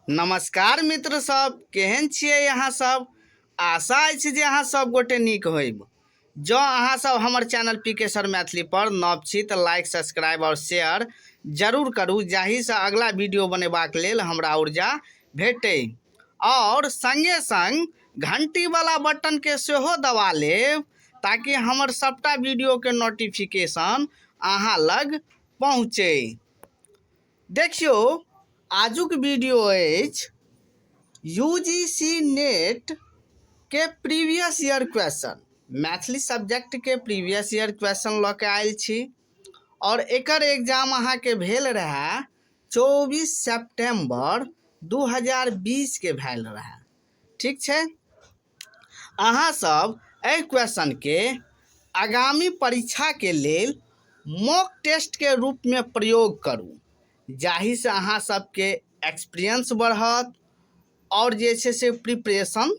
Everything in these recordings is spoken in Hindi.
नमस्कार मित्र सब, केहन छियै अहाँ सब। आशा अछि जे अहाँ सब गोटे नीक होइब। जँ अहाँ सब हमर चैनल पीके सर मैथिली पर नव छी तऽ लाइक, सब्सक्राइब और शेयर जरूर करू, जाहिसँ अगला वीडियो बनेबाक लेल हमरा ऊर्जा भेटै। और संगे संग घंटीवाला बटन के सेहो दबा लेब, ताकि हमर सबटा वीडियो के नोटिफिकेशन अहाँ लग पहुँचे। देखियो, आजुक वीडियो अछि यूजीसी नेट के previous year question. Maithili subject के प्रीवियस ईयर क्वेश्चन लऽ के आयल छी और एकर एग्जाम अहाँ के भेल रहा 24 सितंबर 2020 के भेल रहा। ठीक छै, अहाँ सब एहि क्वेश्चन के आगामी परीक्षा के लेल मॉक टेस्ट के रूप में प्रयोग करू, जाहिसँ अहाँ सबके एक्सपीरियंस बढ़त और जे छै से प्रिपरेशन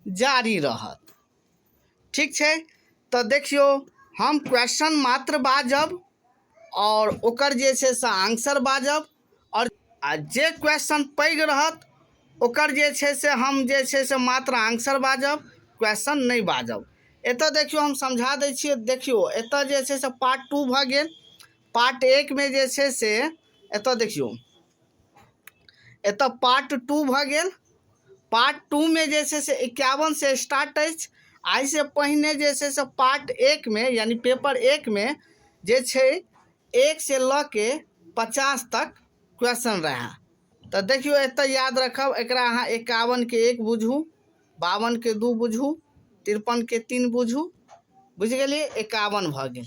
जारी रहत। ठीक छै, तो देखियो, हम क्वेश्चन मात्र बाजब और ओकर जे छै से आंसर बाजब, और जे क्वेश्चन पैघ रहत ओकर जे छै से हम जे छै से मात्र आंसर बाजब, क्वेश्चन नहीं बाजब। एतऽ देखियो, हम समझा दै छियै। देखियो, एतऽ जे छै से पार्ट 2 भऽ गेल। पार्ट 1 में जे छै से एतऽ देखियो, एतऽ पार्ट 2 भऽ गेल। पार्ट 2 में जे छै से 51 से स्टार्ट अछि। आई से पहिने जे छै से पार्ट 1 में यानी पेपर 1 में जे छै 1 से लऽ के 50 तक क्वेश्चन रहा। तो देखियो, एतऽ याद रखब, एकरा अहाँ 51 के 1 बुझू, 52 के 2 बुझू, 53 के 3 बुझू, बुझ गेलिए, 51 भऽ गेल।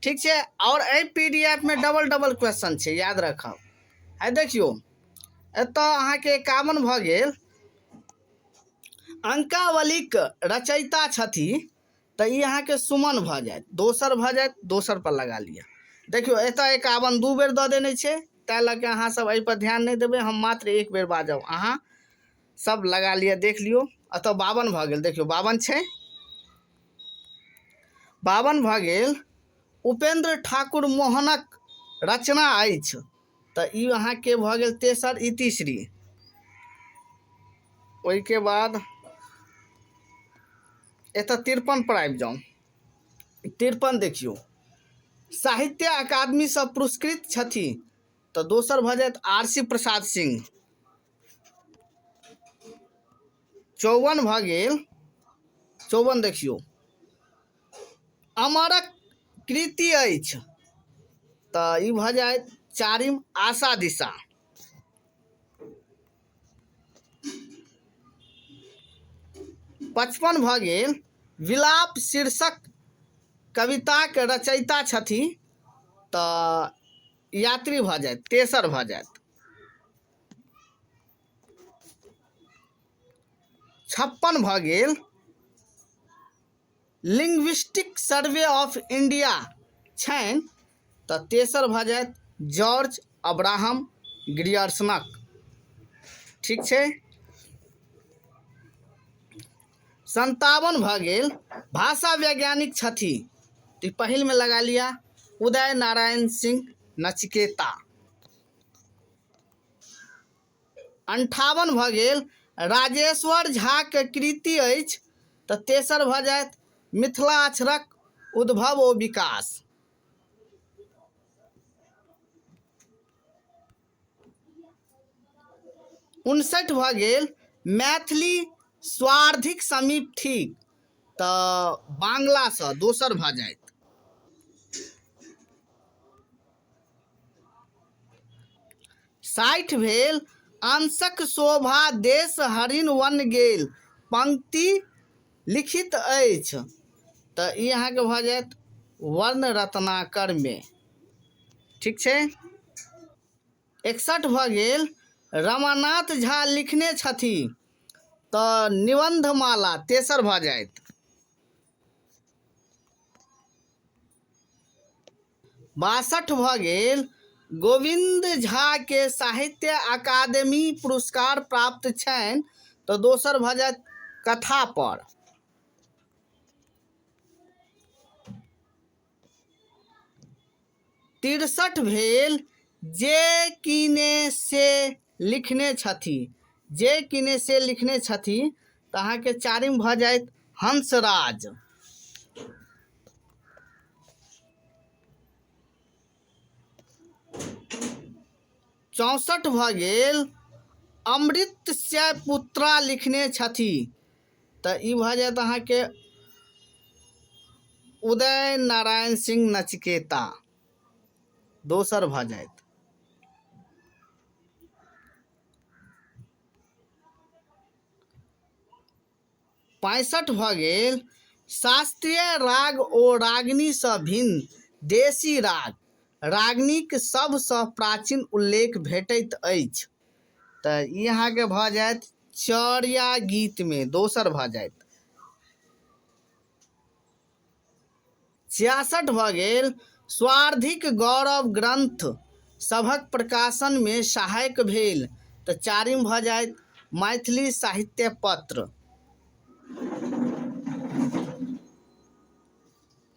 ठीक छै, और एहि पीडीएफ में डबल डबल क्वेश्चन छै, याद रखब। है देखियो, एतऽ अहाँ के 51 भऽ गेल। अंकावलीक रचयिता छथि तऽ ई अहाँ के सुमन भऽ जायत, दोसर भऽ जायत, दोसर पर लगा लिअ। देखियो, एतऽ 51 दू बेर दऽ देने छै, तैं लऽ के अहाँ सब एहि पर ध्यान नहीं देबै, हम मात्र एक बेर बाजब, अहाँ सब लगा लिअ, देख लियो। एतऽ 52 भऽ गेल। देखियो, 52 छै, 52 भऽ गेल। उपेंद्र ठाकुर मोहनक रचना अछि तऽ ई अहाँ के भऽ गेल तेसर, ई तीसरी। ओहि के बाद एतऽ 53 पर आबि जाउ। 53 देखियो, साहित्य अकादमी से पुरस्कृत छथि तऽ दोसर भऽ जायत आर.सी. प्रसाद सिंह। 54 भऽ गेल। 54 देखियो, अमरक कृति अछि तऽ ई भऽ जायत चारिम, आशा दिशा। 55 भऽ गेल। विलाप शीर्षक कविताक रचयिता छथि तऽ यात्री भऽ जायत, तेसर भऽ जायत। 56 भऽ गेल। लिंग्विस्टिक सर्वे ऑफ इंडिया छनि तऽ तेसर भऽ जायत जॉर्ज अब्राहम ग्रियर्सनक। ठीक छै, 57 भऽ गेल। भाषा वैज्ञानिक छथि तऽ पहिल में लगा लिया उदय नारायण सिंह नचिकेता। 58 भऽ गेल। राजेश्वर झा के कृति अछि तऽ तेसर भऽ जायत मिथिला अक्षरक उद्भव ओ विकास। 59 भऽ गेल। मैथिली स्वार्थिक समीप ठीक तऽ बांग्ला से दोसर भऽ जायत। 60 भेल। अंशक शोभा देश हरिन वन गेल पंक्ति लिखित अछि तऽ ई अहाँ के भऽ जायत वर्ण रत्नाकर में। ठीक छै, 61 भऽ गेल। रमानाथ झा लिखने छथि तऽ निबंधमाला, तेसर भऽ जायत। 62 भऽ गेल। गोविंद झा के साहित्य अकादमी पुरस्कार प्राप्त छनि तऽ दोसर भऽ जायत कथा पर। 63 भेल। जे कीने से लिखने छथि। जे किने से लिखने छथि तऽ अहाँके चारिम भऽ जायत हंसराज। 64 भऽ गेल अमृतस्य पुत्रा लिखने छथि तऽ ई भऽ जायत अहाँके उदय नारायण सिंह नचिकेता, दोसर भऽ जायत। 65 भऽ गेल शास्त्रीय राग ओ रागनीसँ भिन्न देशी राग रागनीक सबसँ प्राचीन उल्लेख भेटैत अछि तऽ ई अहाँके भऽ जायत चौरिया गीतमे, दोसर भऽ जायत। 66 भऽ गेल स्वार्थिक गौरव ग्रंथ सभक प्रकाशनमे सहायक भेल तऽ चारिम भऽ जायत मैथिली साहित्य पत्र।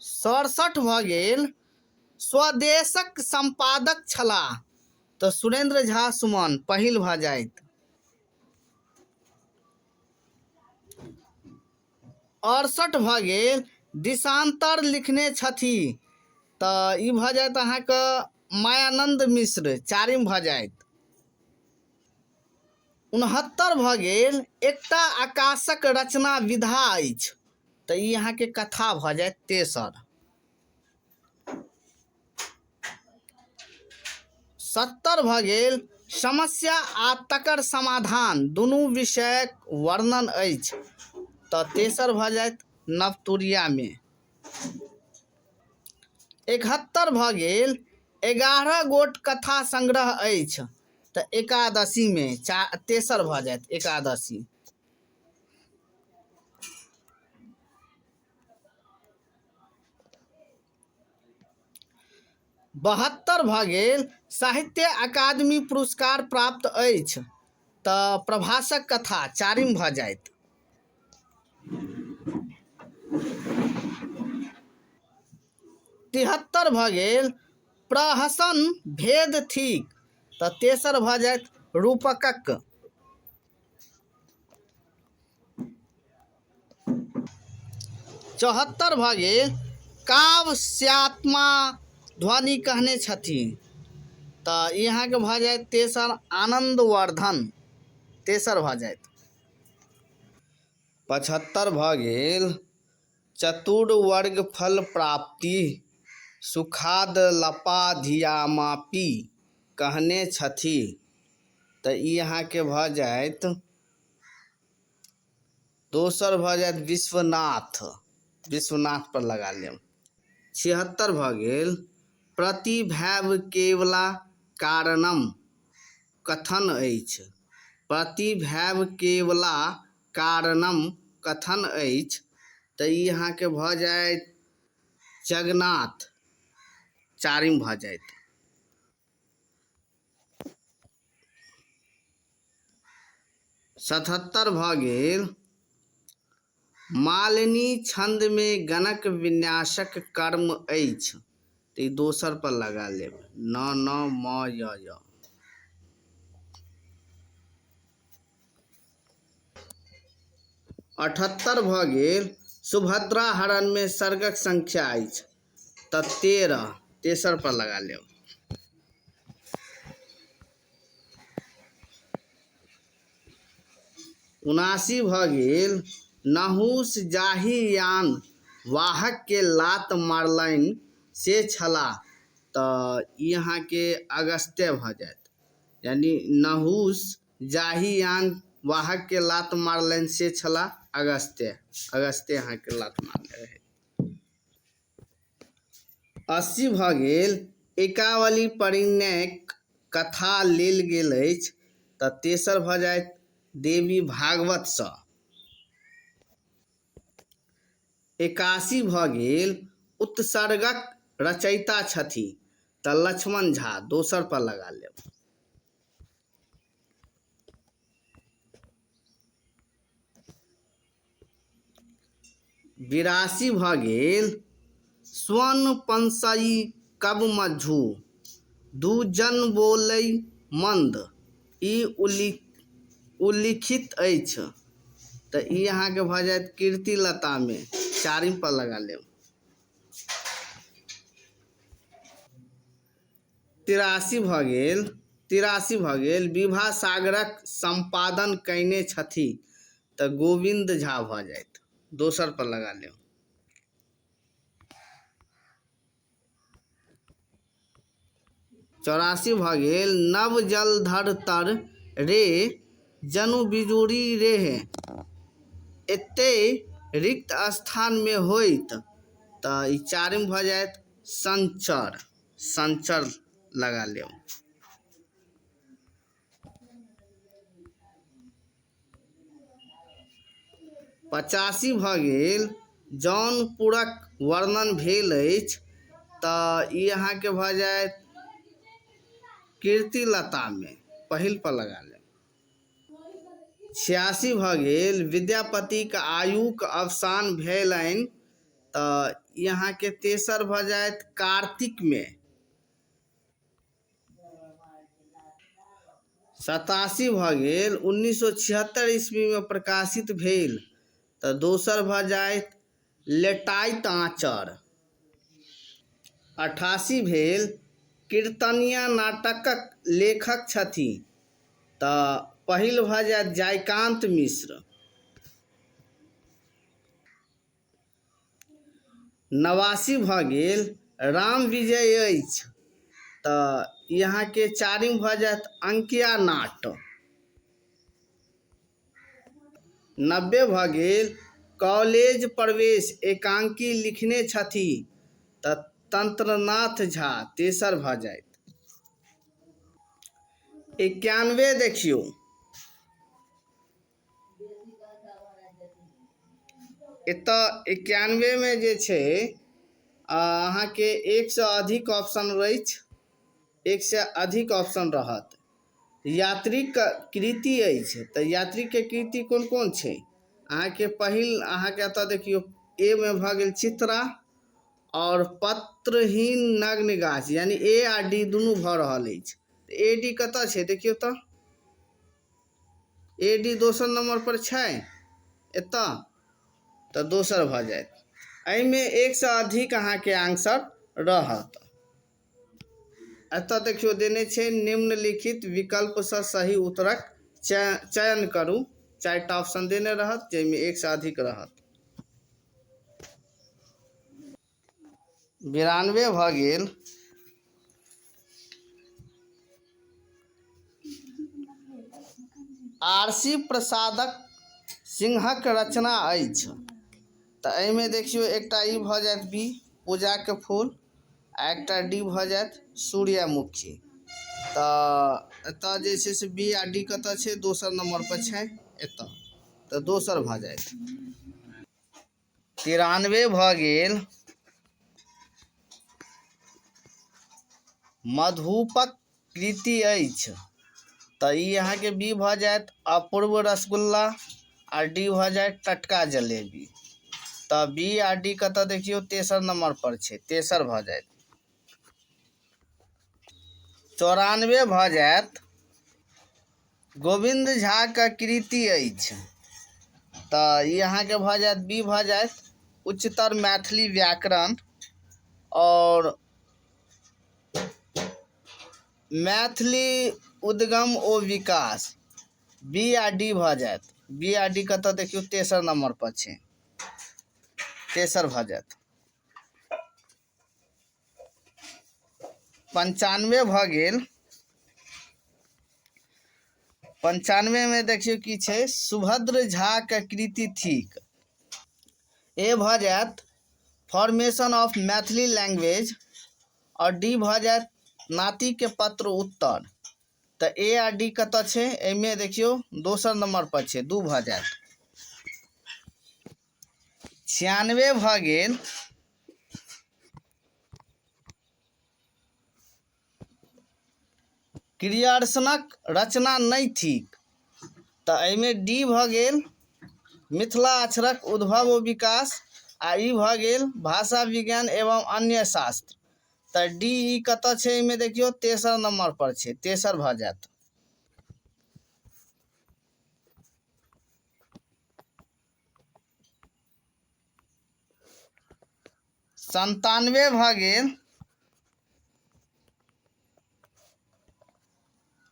67 भऽ गेल स्वदेशक संपादक छलाह तऽ सुरेंद्र झा सुमन, पहिल भऽ जायत। 68 भऽ गेल दिशांतर लिखने छथि तऽ ई भऽ जायत अहाँके मायानंद मिश्र, चारिम भऽ जायत। 69 भऽ गेल एकटा आकाशक रचना विधा अछि तऽ ई अहाँके कथा भऽ जायत, तेसर। 70 भऽ गेल समस्या आ तकर समाधान दुनू विषयक वर्णन अछि तऽ तेसर भऽ जायत नवतुरियामे। 71 भऽ गेल 11 गोट कथा संग्रह अछि तऽ एकादशीमे, तेसर भऽ जायत एकादशी। 72 भऽ गेल साहित्य अकादमी पुरस्कार प्राप्त अछि तऽ प्रभासक कथा, चारिम भऽ जायत। 73 भऽ गेल प्रहसन भेद थिक तऽ तेसर भऽ जायत रूपकक। 74 भऽ गेल काव्यात्मा ध्वनि कहने छथिन तऽ ई अहाँके भऽ जायत तेसर आनंदवर्धन, तेसर भऽ जायत। 75 भऽ गेल चतुर्वर्ग फल प्राप्ति सुखाद लपाधियामापी कहने छथि तऽ ई अहाँके भऽ जायत दोसर भऽ जायत विश्वनाथ, विश्वनाथ पर लगा लेब। 76 भऽ गेल प्रतिभैव केवला कारणम कथन अछि, प्रतिभैव केवला कारणम कथन अछि तऽ ई अहाँके भऽ जायत जगन्नाथ, चारिम भऽ जायत। 77 भऽ गेल मालिनी छंदमे गणक विन्यासक कर्म अछि तऽ ई दोसर पर लगा लेब, न न म य। 78 भऽ गेल सुभद्रा हरणमे सर्गक संख्या अछि तऽ 13, तेसर पर लगा लेब। 79 भऽ गेल नहुस जाहि यान वाहक के लात मारलनि से छलाह तऽ ई अहाँके अगस्त्य भऽ जायत, यानी नहुस जाहि यान वाहक के लात मारलनि से छलाह अगस्त्य, अगस्त्य अहाँके लात मारने रहै। 80 भऽ गेल एकावली परिणयक कथा लेल गेल अछि तऽ तेसर भऽ जायत देवी भागवतसँ। 81 भऽ गेल उत्सर्गक रचयिता छथि तऽ लक्ष्मण झा, दोसर पर लगा लेब। 82 भऽ गेल स्वर्ण पंसई कब मझू दू जन बोलै मंद ई उल्लिखित अछि तऽ ई अहाँके भऽ जायत कीर्तिलता में, चारिम पर लगा लेब। 83 भऽ गेल विभा सागरक संपादन कयने छथि तऽ गोविंद झा भऽ जायत, दोसर पर लगा लेब। 84 भऽ गेल नव जलधर तर रे जनु बिजुरी रेह एते रिक्त स्थान में होइत तऽ ई चारिम भऽ जायत संचर लगा लेब। 85 भऽ गेल जौनपुरक वर्णन भेल अछि तऽ ई अहाँके भऽ जायत कीर्तिलता में, पहिल पर लगा लेब। 86 भऽ गेल विद्यापतिक आयुक अवसान भेलनि तऽ यहाँ के तेसर भऽ जायत कार्तिक में। 87 भऽ गेल 1976 ईस्वी में प्रकाशित भेल तऽ दोसर भऽ जायत लेटाइत आँचर। 88 भेल कीर्तनिया नाटकक लेखक छथि तऽ पहिल भऽ जायत जयकांत मिश्र। 89 भऽ गेल राम विजय अछि तऽ यहाँ के चारिम भऽ जायत अंकिया नाट। 90 भऽ गेल कॉलेज प्रवेश एकांकी लिखने छथि तऽ तंत्रनाथ झा, तेसर भऽ जायत। 91 देखियौ, एतऽ 91 में जे छै अहाँके 1 से अधिक ऑप्शन अछि, 1 से अधिक ऑप्शन रहत। यात्रिक कृति अछि तऽ यात्रिक के कृति कोन कोन छै अहाँके पहिल अहाँके एतऽ देखियौ ए में भऽ गेल चित्रा और पत्रहीन नग्न गाछ, यानी ए आ डी दुनू भऽ रहल अछि। ए डी कतऽ छै देखियौ तऽ, ए डी दोसर नंबर पर छै एतऽ तऽ दोसर भऽ जायत। एहिमे 1 से अधिक अहाँके आंसर रहत। एतऽ देखियौ देने छै निम्नलिखित विकल्प से सही उत्तरक चयन करू, 4टा ऑप्शन देने रहत जाहिमे 1 से अधिक रहत। 92 भऽ गेल आरसी प्रसादक सिंहक रचना अछि तऽ एहिमे देखियौ एकटा ई भऽ जायत बी पूजा के फूल आ एकटा डी भऽ जायत सूर्यमुखी। तऽ एतऽ जे छै से बी आ डी कतऽ छै, दोसर नंबर पर छै एतऽ तऽ दोसर भऽ जायत। 93 भऽ गेल मधुपक कृति अछि तऽ ई अहाँके बी भऽ जायत अपूर्व रसगुल्ला आ डी भऽ जायत टटका जलेबी। तऽ बी आ डी कतऽ देखियौ तेसर नंबर पर छै, तेसर भऽ जायत। 94 भऽ जायत गोविंद झा के कृति अछि तऽ ई अहाँके भऽ जायत बी भऽ जायत उच्चतर मैथिली व्याकरण और मैथिली उद्गम ओ विकास, बी आ डी भऽ जायत। बी आ डी कतऽ देखियौ तेसर नंबर पर छै, तेसर भऽ जायत। 95 भऽ गेल 95 में देखियौ की छै सुभद्र झा के कृति थिक, ए भऽ जायत फॉर्मेशन ऑफ मैथिली लैंग्वेज और डी भऽ जायत नाती के पत्र उत्तर। तऽ ए आ डी कतऽ छै एहिमे देखियौ दोसर नंबर पर छै, 2 भऽ जायत। 96 भऽ गेल क्रियार्सनक रचना नहि थिक तऽ एहिमे डी भऽ गेल मिथिला अक्षरक उद्भव व विकास आ ई भऽ गेल भाषा विज्ञान एवं अन्य शास्त्र। तऽ डी ई कतऽ छै एहिमे देखियौ तेसर नंबर पर छै, तेसर भऽ जायत। 97 भऽ गेल।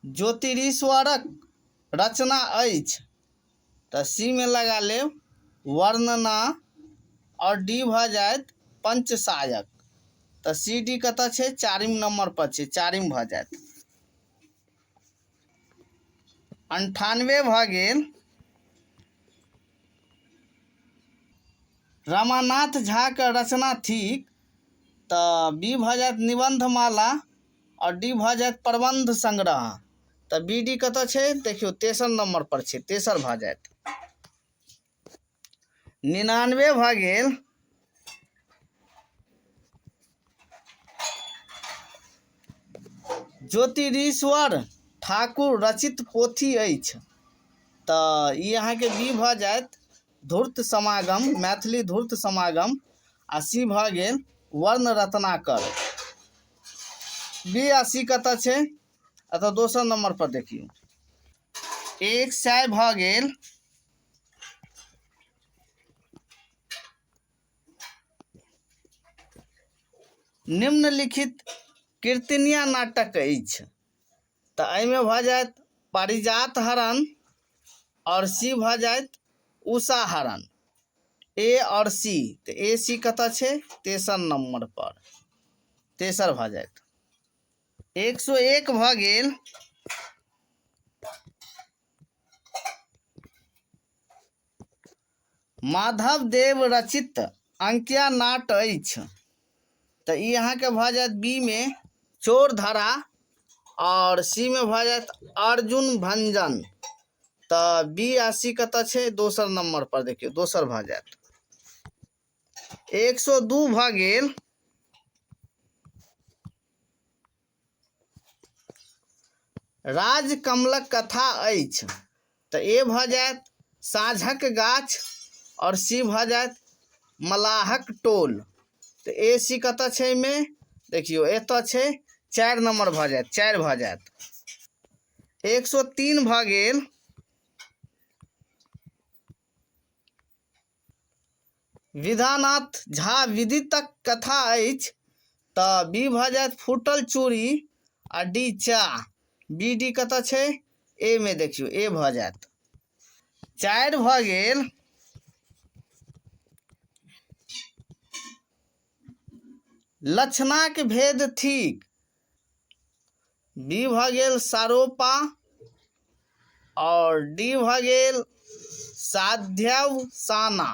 ज्योतिरीश्वरक रचना अछि तऽ सी में लगा लेब वर्णना, और डी भऽ जायत पंचसायक। तऽ सी डी कतऽ छै? 4म नंबर पर छै, 4म भऽ जायत। 98 भऽ गेल। रमानाथ झा के रचना थिक तऽ बी भऽ जायत निबंधमाला, और डी भऽ जायत प्रबंध संग्रह। तऽ बी डी कतऽ छै? देखियौ 3 नंबर पर छै, 3 भऽ जायत। 99 भऽ गेल। ज्योतिरीश्वर ठाकुर रचित पोथी अछि तऽ ई अहाँके बी भऽ जायत धूर्त समागम, मैथिली धूर्त समागम, आ सी भऽ गेल वर्ण रत्नाकर। बी आ सी कतऽ छै? अतः 2 नंबर पर देखियौ। 100 भऽ गेल। निम्नलिखित कीर्तनिया नाटक अछि तऽ एहिमे भऽ जायत पारिजात हरण, और सी भऽ जायत उषा हरण। ए और सी, तऽ ए सी कतऽ छै? 3 नंबर पर, 3 भऽ जायत। 101 भऽ गेल। माधव देव रचित अंकिया नाट अछि तऽ ई अहाँके भऽ जायत बी में चोर धरा, और सी में भऽ जायत अर्जुन भंजन। तऽ बी आ सी कतऽ छै? 2 नंबर पर देखियौ, 2 भऽ जायत। 102 भऽ गेल। राजकमलक कथा अछि तऽ ए भऽ जायत साँझक गाछ, और सी भऽ जायत मलाहक टोल। तऽ ए सी कतऽ छै? में देखियौ एतऽ छै, 4 नंबर भऽ जायत, 4 भऽ जायत। 103 भऽ गेल। विधानाथ झा विदितक कथा अछि तऽ बी भऽ जायत फूटल चूड़ी, आ डी चाह। बी डी कतऽ छै? ए में देखियौ, ए भऽ जायत। 4 भऽ गेल। लक्षणाक भेद थिक, बी भऽ गेल सारोपा, और डी भऽ गेल साध्यवसाना।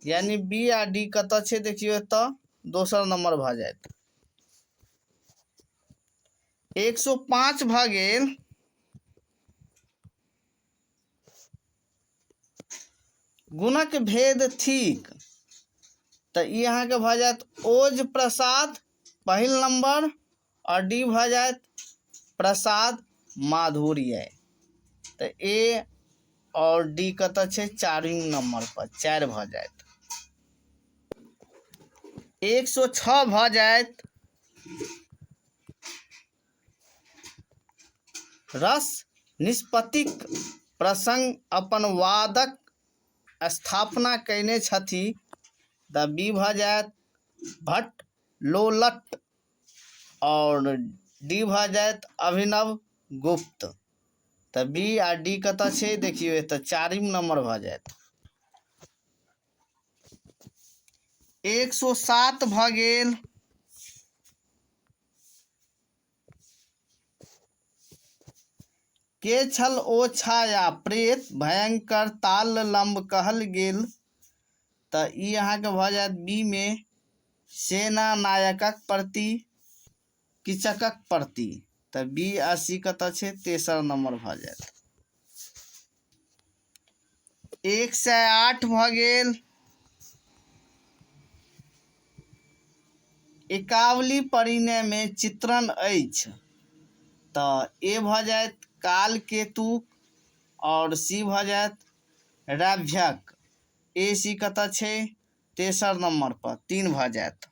यानी बी आ डी कतऽ छै? देखियौ एतऽ 2 नंबर भऽ जायत। 105 भऽ गेल। गुणक भेद थिक तऽ ई अहाँके भऽ जायत ओज प्रसाद, पहिल नंबर, और डी भऽ जायत प्रसाद माधुर्य। तऽ ए और डी कतऽ छै? 4म नंबर पर, 4 भऽ जायत। 106 भऽ जायत। रस निष्पत्तिक प्रसंग अपन वादक स्थापना कयने छथि तऽ बी भऽ जायत भट्ट लोलट, और डी भऽ जायत अभिनव गुप्त। तऽ बी आ डी कतऽ छै? देखियौ एतऽ 4म नंबर भऽ जायत। 107 भऽ गेल। के छल ओ छाया प्रेत भयंकर ताल लंब कहल गेल तऽ ई अहाँके भऽ जायत बी में सेना नायकक प्रति किचकक प्रति। तऽ बी आ सी कतऽ छै? 3 नंबर भऽ जायत। 108 भऽ गेल। एकावली परिणय में चित्रण अछि तऽ ए भऽ जायत काल केतु, और सी भऽ जायत राभ्यक। ए सी कतऽ छै? 3 नंबर पर, 3 भऽ जायत।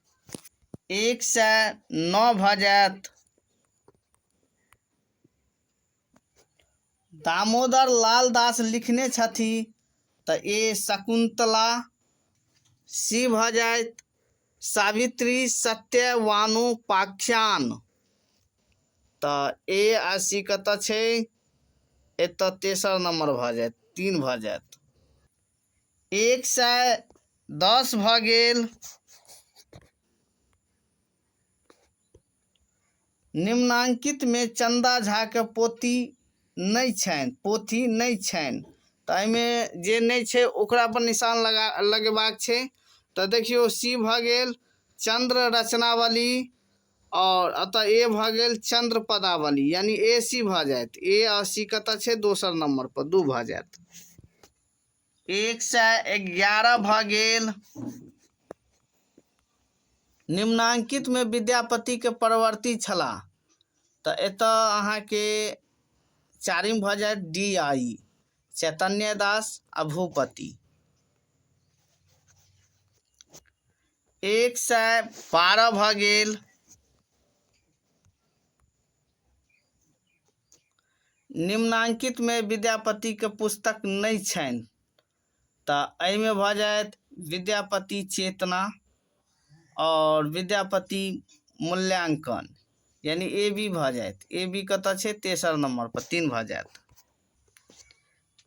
109 भऽ जायत। दामोदर लाल दास लिखने छथि तऽ ए शकुंतला, सी भऽ जायत सावित्री सत्यवानुपाख्यान। तऽ ए आ सी कतऽ छै, एतऽ तेसर नंबर भऽ जायत, 3 भऽ जायत। 110 भऽ गेल। निम्नांकित में चंदा झा के पोथी नहीं छनि, तऽ एहिमे जे नहीं छै ओकरा पर निशान लगेबाक छै। तऽ देखियो सी भऽ गेल चंद्र रचनावली, और अतः ए भऽ गेल चंद्र पदावली, यानी ए सी भऽ जायत। ए आ सी कतऽ छै, दोसर नंबर पर 2 भऽ जायत। 111 भऽ गेल। निम्नांकित में विद्यापति के परवर्ती छलाह, तऽ एतऽ अहाँके 4म भऽ जायत डी आई, चैतन्य दास आ भूपति। 112 भऽ गेल। निम्नांकित में विद्यापति के पुस्तक नहीं छनि, तऽ एहिमे भऽ जायत विद्यापति चेतना और विद्यापति मूल्यांकन, यानी ए बी भऽ जायत। ए बी कतऽ छै, तेसर नंबर पर 3 भऽ जायत।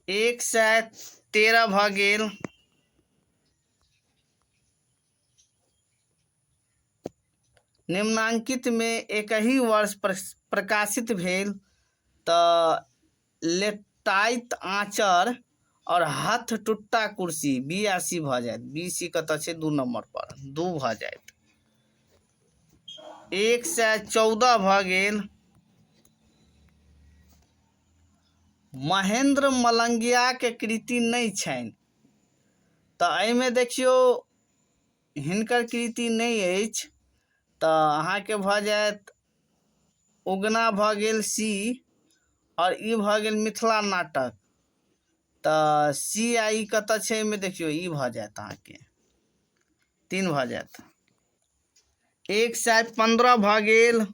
113 भऽ गेल। निम्नांकित में एक ही वर्ष प्रकाशित भेल, तऽ लेटाइत आँचर और हाथ टुट्टा कुर्सी, बी आ सी भऽ जायत। बी सी कतऽ छै, 2 नंबर पर 2 भऽ जायत। 114 भऽ गेल। महेंद्र मलंगिया के कृति नहीं छनि, तऽ एहिमे देखियौ हिनकर कृति नहीं अछि, तऽ अहाँके भऽ जायत उगना भऽ गेल सी, और ई भऽ गेल मिथिला नाटक, तऽ सी आ ई कतऽ छै, एहिमे देखियौ ई भऽ जायत अहाँके 3 भऽ जायत। 115 भऽ गेल।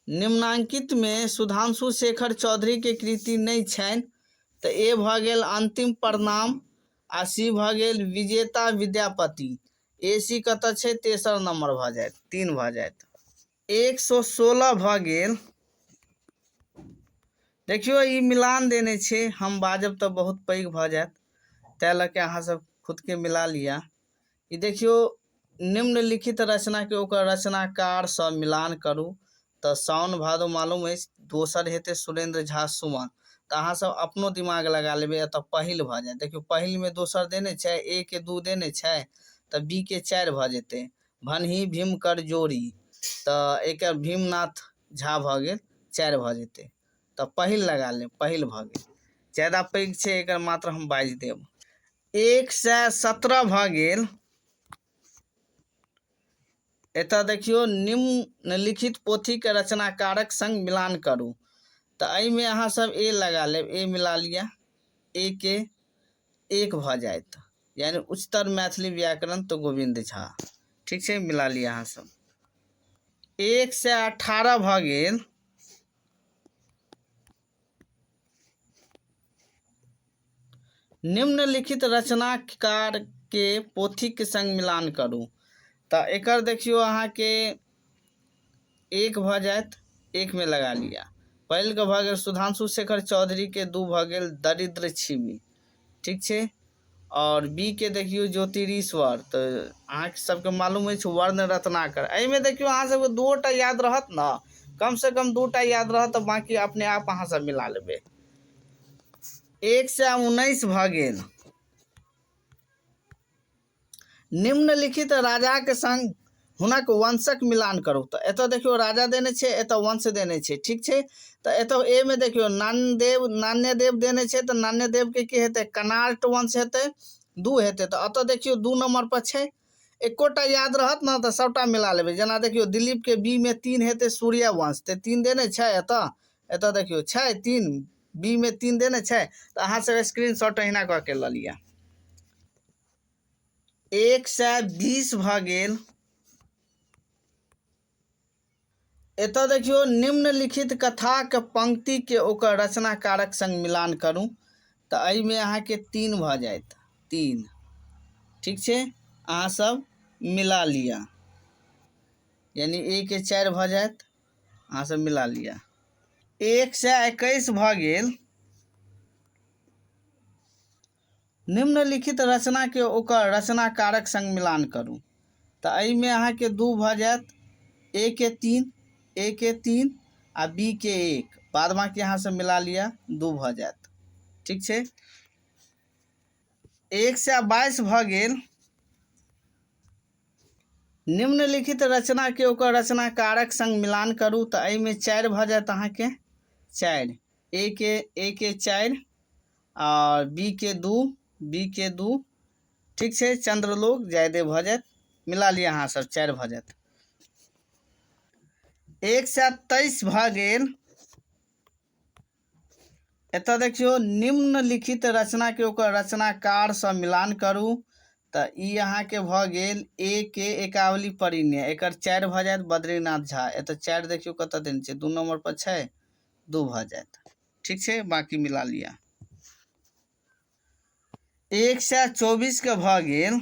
निम्नांकित में सुधांशु शेखर चौधरी के कृति नहीं छनि, तऽ ए भऽ गेल अंतिम प्रणाम, आ सी भऽ गेल विजेता विद्यापति। ए सी कतऽ छै, तेसर नंबर भऽ जायत, 3 भऽ जायत। 116 भऽ गेल। देखियो ई मिलान देने छै, हम बाजब तऽ बहुत पैघ भऽ जायत, तै लऽ के अहाँ सब खुद के मिला लिया। ई देखियो निम्नलिखित रचना के ओकर रचनाकार सँ मिलान करू, तऽ साउन भादो मालूम अछि, दोसर हेतै सुरेंद्र झा सुमन, तऽ अहाँ सब अपनो दिमाग लगा लेबै। एतऽ पहिल भऽ जायत, देखियो पहिल में दोसर देने छै, ए के 2 देने छै, तऽ बी के 4 भऽ जेतै। भन्ही भीम कर जोड़ी, तऽ एकर भीमनाथ झा भऽ गेल, 4 भऽ जेतै, तऽ पहिल लगा लेब, पहिल भऽ गेल। ज्यादा पैघ छै एकर, मात्र हम बाजि देब। 117 भऽ गेल। एतऽ देखियो निम्नलिखित पोथी के रचनाकारक संग मिलान करू, तऽ एहिमे अहाँ सब ए लगा लेब, ए मिला लिया, ए के 1 भऽ जायत, यानी उच्चतर मैथिली व्याकरण तो गोविंद झा। ठीक छै, मिला लिया अहाँ सब। 118 भऽ गेल। निम्नलिखित रचनाकार के पोथी के संग मिलान करू, तऽ एकर देखियो अहाँके 1 भऽ जायत, 1 में लगा लिया। पहिल के भऽ गेल सुधांशु शेखर चौधरी के, 2 भऽ गेल दरिद्र छिमी। ठीक छै, और बी के देखियो ज्योतिरीश्वर, तऽ अहाँ सबके मालूम अछि वर्ण रत्नाकर। एहिमे देखियो अहाँ सबके 2टा याद रहत ना, कम से कम 2टा याद रहत, तऽ बाकी अपने आप अहाँ सब मिला लेबै। 119 भऽ गेल। निम्नलिखित राजा के संग हुनक वंशक मिलान करू, तऽ एतऽ देखियो राजा देने छै, एतऽ वंश देने छै। ठीक छै, तऽ एतऽ ए में देखियो नान्यदेव देने छै, तऽ नान्यदेव के की हेतै, कनाट वंश हेतै, 2 हेतै, तऽ एतऽ देखियो 2 नंबर पर छै। एकोटा याद रहत ना, तऽ सबटा मिला लेबै। जेना देखियो दिलीप के बी में 3 हेतै, सूर्य वंश, तऽ 3 देने छै एतऽ देखियो छै 3, बी में 3 देने छै, तऽ अहाँ सब स्क्रीनशॉट अहिना कऽ के लऽ लिया। 120 भऽ गेल। एतऽ देखियो निम्नलिखित कथा के पंक्ति के ओकर रचनाकारक संग मिलान करू, तऽ एहिमे अहाँके 3 भऽ जायत, 3। ठीक छै, अहाँ सब मिला लिया, यानी ए के 4 भऽ जायत, अहाँ सब मिला लिया। 121 भऽ गेल। निम्नलिखित रचना के ओकर रचनाकारक संग मिलान करू। तऽ एहिमे अहाँके 2 भऽ जायत, ए के 3 आ बी के 1, बाद बाकी अहाँ सब मिला लिया, 2 भऽ जायत। ठीक छै। 122 भऽ गेल। निम्नलिखित रचना के ओकर रचनाकारक संग मिलान करू। तऽ एहिमे 4 भऽ जायत अहाँके, 4, ए के 4 और बी के 2। ठीक छै। चंद्रलोक जायदे भऽ जायत, मिला लिया अहाँ सब, 4 भऽ जायत। 123 भऽ गेल। एतऽ देखियौ, निम्नलिखित रचना के ओकर रचनाकार सँ मिलान करू। तऽ ई अहाँके भऽ गेल ए के एकावली परिण्य, एकर 4 भऽ जायत, बद्रीनाथ झा। एतऽ 4 देखियौ कतऽ देने छै, 2 नंबर पर छै, 2 भऽ जायत। ठीक छै, बाकी मिला लिया। 124 के भऽ गेल।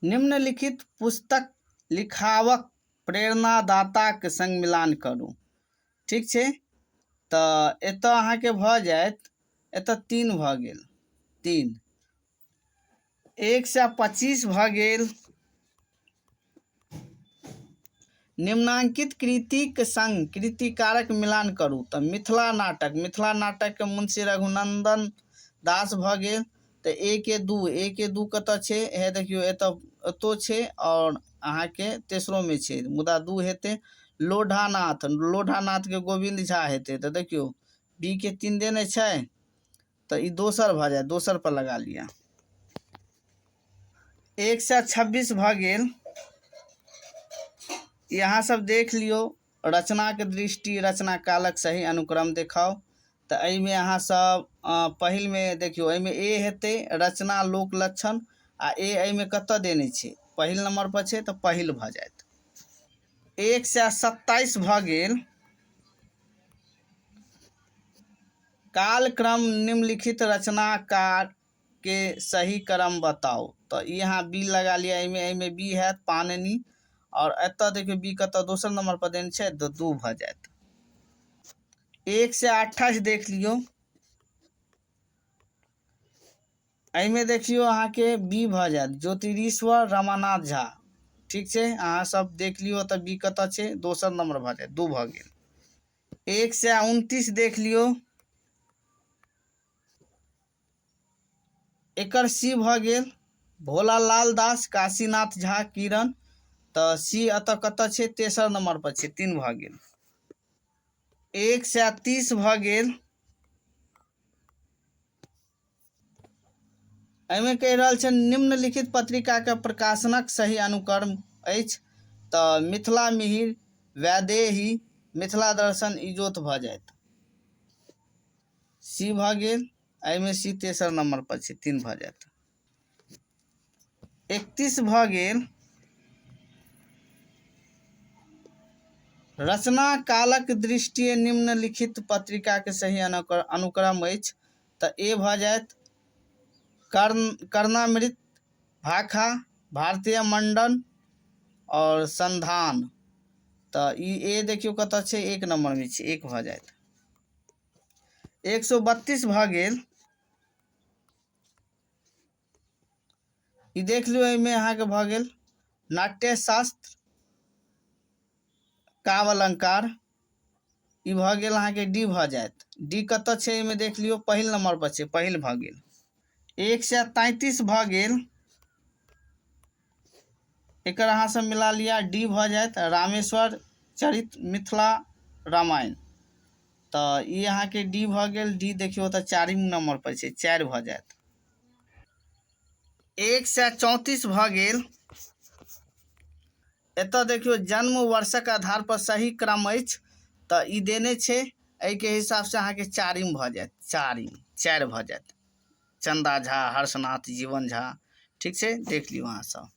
निम्नलिखित पुस्तक लिखावक प्रेरणादाताक संग मिलान करू। ठीक छै। तऽ एतऽ अहाँके भऽ जायत, एतऽ 3 भऽ गेल, 3। 125 भऽ गेल। निम्नांकित कृतिक संग कृतिकारक मिलान करू। तऽ मिथिला नाटक के मुंशी रघुनंदन दास भऽ गेल। तऽ ए के 2 कतऽ छै, हे देखियौ एतऽ छै, और अहाँके तेसरो में छै, मुदा 2 हेतै। लोढ़ानाथ के गोविंद झा हेतै। तऽ देखियौ बी के 3 देने छै, तऽ ई दोसर भऽ जायत, दोसर पर लगा लिया। 126 भऽ गेल। यहाँ सब देख लियो, रचना के दृष्टि रचना कालक सही अनुक्रम देखाओ। तऽ एहिमे अहाँ सब पहिल में देखियो, एहिमे ए हेतै रचना लोक लक्षण, आ ए एहिमे कतऽ देने छै, पहिल नंबर पर छै, तऽ पहिल भऽ जायत। 127 भऽ गेल। कालक्रम निम्नलिखित रचनाकार के सही क्रम बताओ। तो यहाँ बी लगा लिया, एहिमे बी है पाणिनि, और एतऽ देखियो बी कतऽ दोसर नंबर पर देने छै, तो 2 भऽ जायत। 128 देख लियो, एहिमे देखियो अहाँके बी भऽ जायत, ज्योतिरीश्वर रमानाथ झा। ठीक छै, अहाँ सब देख लियो, तऽ बी कतऽ छै, दोसर नंबर भऽ जायत, 2 भऽ गेल। 129 देख लियो, एकर सी भऽ गेल, भोलालाल दास काशीनाथ झा किरण। तऽ सी अतऽ कतऽ छै, तेसर नंबर पर छै, 3 भऽ गेल। 130 भऽ गेल। एहिमे कहि रहल छै निम्नलिखित पत्रिका के प्रकाशनक सही अनुक्रम अछि। तऽ मिथिला मिहिर, वैदेही, मिथिला दर्शन, इजोत भऽ जायत। सी भऽ गेल, एहिमे सी तेसर नंबर पर छै, 3 भऽ जायत। 31 भऽ गेल। रचना कालक दृष्टि निम्नलिखित पत्रिका के सही अनुक्रम अछि। तऽ ए भऽ जायत कर्णामृत, भाखा, भारतीय मंडन और संधान। तऽ ई ए देखियो कतऽ छै, 1 नंबर में छै, 1 भऽ जायत। 132 भऽ गेल। ई देख लियो, एहिमे अहाँके भऽ गेल नाट्यशास्त्र, काव्य अलंकार, ई भऽ गेल अहाँके डी भऽ जायत। डी कतऽ छै, एहिमे देख लियो, पहिल नंबर पर छै, पहिल भऽ गेल। 133 भऽ गेल। एकर अहाँ सब मिला लिया, डी भऽ जायत, रामेश्वर चरित मिथिला रामायण। तऽ ई अहाँके डी भऽ गेल, डी देखियो तऽ 4 नंबर पर छै, 4 भऽ जायत। 134 भऽ गेल। एतऽ देखियो जन्म वर्षक आधार पर सही क्रम अछि। तऽ ई देने छै, एहिके हिसाब से अहाँके 4 भऽ जायत, 4 भऽ जायत। चंदा झा, हर्षनाथ, जीवन झा। ठीक छै, देख लियो अहाँ सब।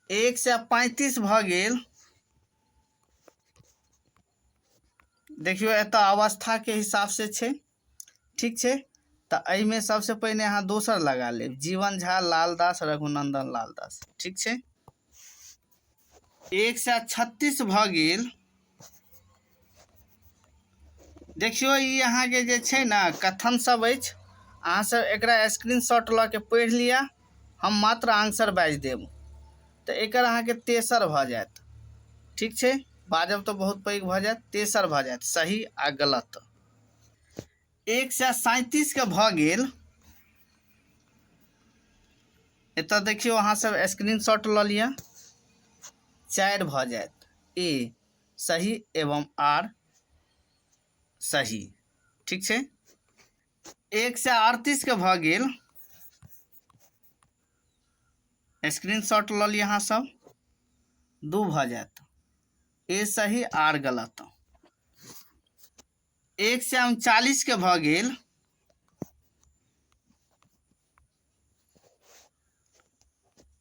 135 भऽ गेल। देखियो एतऽ अवस्था के हिसाब से छै। ठीक छै, तो एहिमे सबसे पहिने अहाँ दोसर लगा लेब, जीवन झा लाल दास रघुनंदन लाल दास। ठीक छै, 136 भऽ गेल। देखियो ई अहाँके जे छै ने कथन सब अछि, अहाँ सब एकरा स्क्रीनशॉट लऽ के पढ़ि लिअ, हम मात्र आंसर बाजि देब। तो एकर अहाँके तेसर भऽ जायत। ठीक छै, बाजब तो बहुत पैघ भऽ जायत, तेसर भऽ जायत सही आ गलत। 137 के भऽ गेल। एतऽ देखियो अहाँ सब स्क्रीनशॉट लऽ लिअ, 4 भऽ जायत, ए सही एवं आर सही। ठीक छै, 138 के भऽ गेल। स्क्रीनशॉट लऽ लिअ अहाँ सब, 2 भऽ जायत, ए सही आर गलत। 139 के भऽ गेल।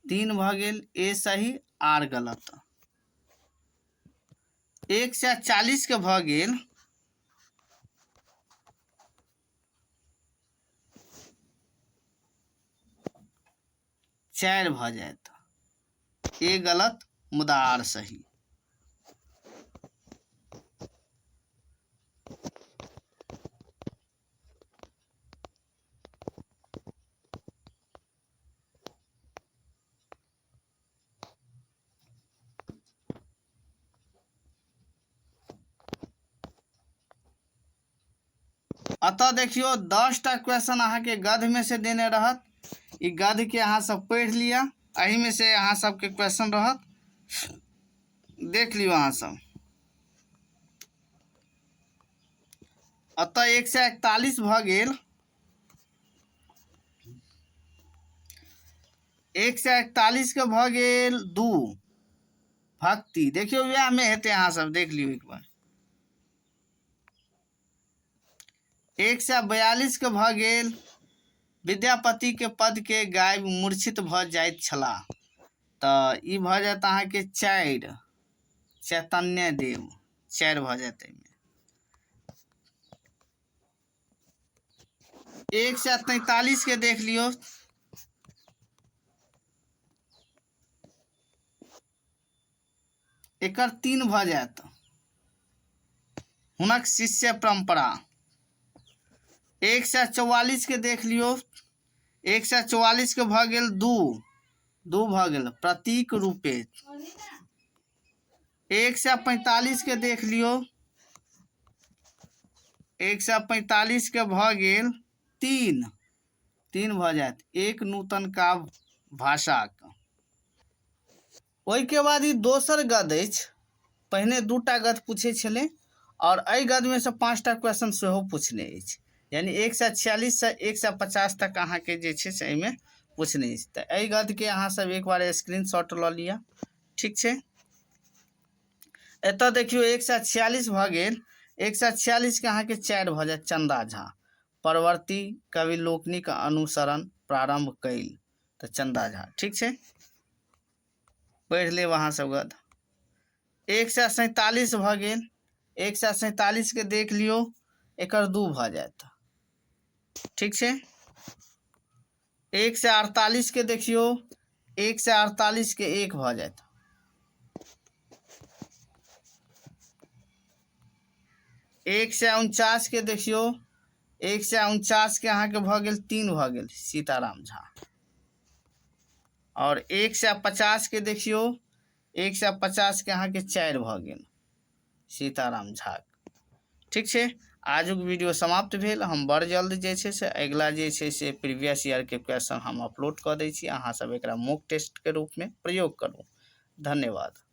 3 भऽ गेल, ए सही आर गलत। 140 के भऽ गेल। 4 भऽ जायत, ए गलत मुदा आर सही। अतः देखियो 10टा क्वेश्चन अहाँके गद्य में से देने रहत। ई गद्य के अहाँ सब पढ़ि लिअ, एही में से अहाँ सबके क्वेश्चन रहत, देख लियो अहाँ सब। अतः 141 भऽ गेल। 141 के भऽ गेल 2 भक्ति। देखियो वएह में हेतै, अहाँ सब देख लियो एक बार। 142 के भऽ गेल। विद्यापति के पद के गायब मूर्छित भऽ जाइत छलाह, तऽ ई भऽ जायत अहाँके 4 चैतन्य देव, 4 भऽ जायत एहिमे। 143 के देख लियो। एकर 3 भऽ जायत, हुनक शिष्य परंपरा। 144 के देख लियो। 144 के भऽ गेल 2 भऽ गेल, प्रतीक रूपे। 145 के देख लियो। 145 के भऽ गेल 3 भऽ जायत, एक नूतन काव्य भाषाक। ओहिके बाद ई दोसर गद्य अछि। पहिने 2टा गद्य पूछे छलै, और एहि गद्य में से 5टा क्वेश्चन सेहो पूछने अछि, यानी 146 से 150 तक अहाँके जे छै से एहिमे पूछने अछि। तऽ एहि गद्य के अहाँ सब एक बार स्क्रीनशॉट लऽ लिअ। ठीक छै, एतऽ देखियो 146 भऽ गेल। 146 के अहाँके 4 भऽ जायत, चंदा झा। परवर्ती कवि लोकनिक अनुसरण प्रारंभ कैल, तऽ चंदा झा। ठीक छै, पढ़ि लेब अहाँ सब गद्य। 147 भऽ गेल। 147 के देख लियो, एकर 2 भऽ जायत। ठीक छै, 148 के देखियो। 148 के 1 भऽ जायत। 149 के देखियो। 149 के अहाँके भऽ गेल 3 भऽ गेल, सीताराम झा। और 150 के देखियो। 150 के अहाँके 4 भऽ गेल, सीताराम झा। ठीक छै, आजुक वीडियो समाप्त भेल। हम बड़ जल्द जे छै से अगिला जे छै से प्रीवियस ईयर के क्वेश्चन हम अपलोड कऽ दै छी, अहाँ सब एकरा मॉक टेस्ट के रूप में प्रयोग करू। धन्यवाद।